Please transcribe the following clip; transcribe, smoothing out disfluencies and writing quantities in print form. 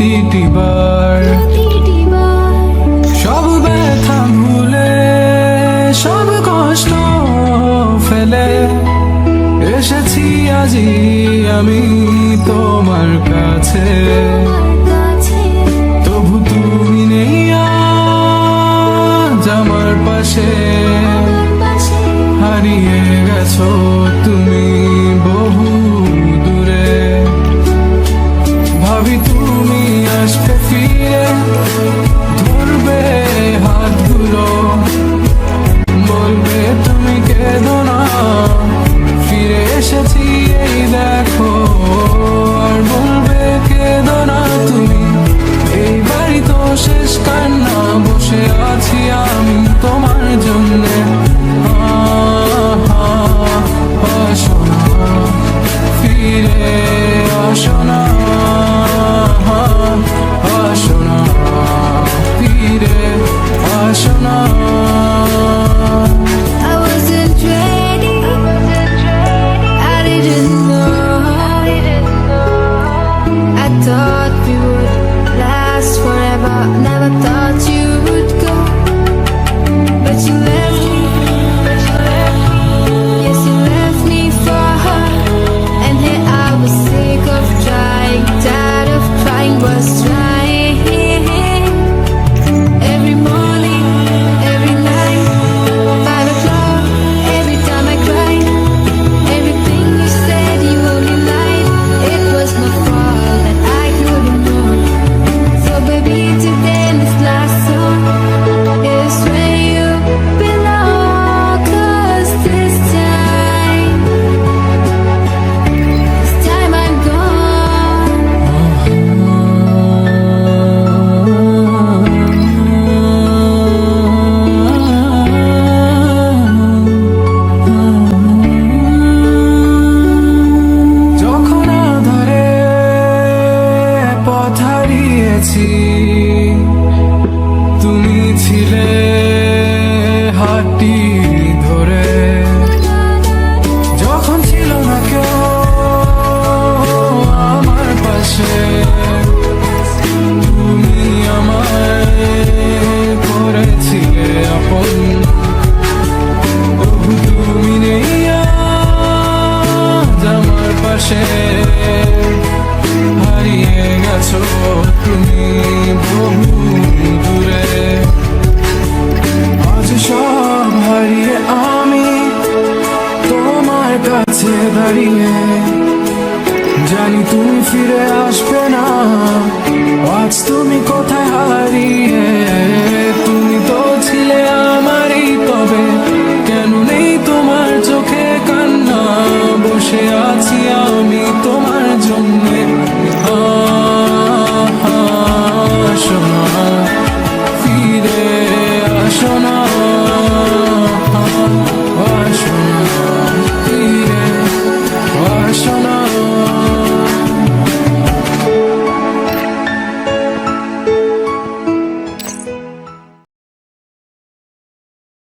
প্রতিটি বার সব ব্যথা ভুলে সব কষ্ট ফেলে এসেছি আজি আমি তোমার কাছে। তবু তুমি নেই আজ আমার পাশে, হারিয়ে গেছো তুমি বহু দূরে। ভাবি তুমি আসবে ফিরে, ধরবে হাতগুলো, বলবে তুমি কেঁদো না, ফিরে এসেছি এই দেখো। আর বলবে কেঁদো না তুমি, এই বাড়ি তো শেষ কান্না, বসে আছি আমি তোমার জন্যে। আসো না, ফিরে আসো না, আসো না, ফিরে আসো না। I wasn't ready, I didn't know. I thought we would last forever, never thought you would go. But you left me, yes you left me for her. And here I was sick of trying, tired of trying, was trying. Every morning, every night, 5 o'clock, every time I cried. Everything you said, you only lied. It was my fault and I couldn't know. So baby, today in this last song is where you belong. 'Cause this time I'm gone. যখন আধারে পথ হারিয়েছি, তুমি ছিলে হাতটি ধরে। যখন ছিল না কেউ আমার পাশে, তুমি আমায় করেছিলে আপন। তবু তুমি নেই আজ আমার পাশে, হারিয়ে গেছো তুমি বহু দূরে। আজ সব হারিয়ে আমি তোমার কাছে দাঁড়িয়ে, জানি তুমি ফিরে আসবে না, আজ তুমি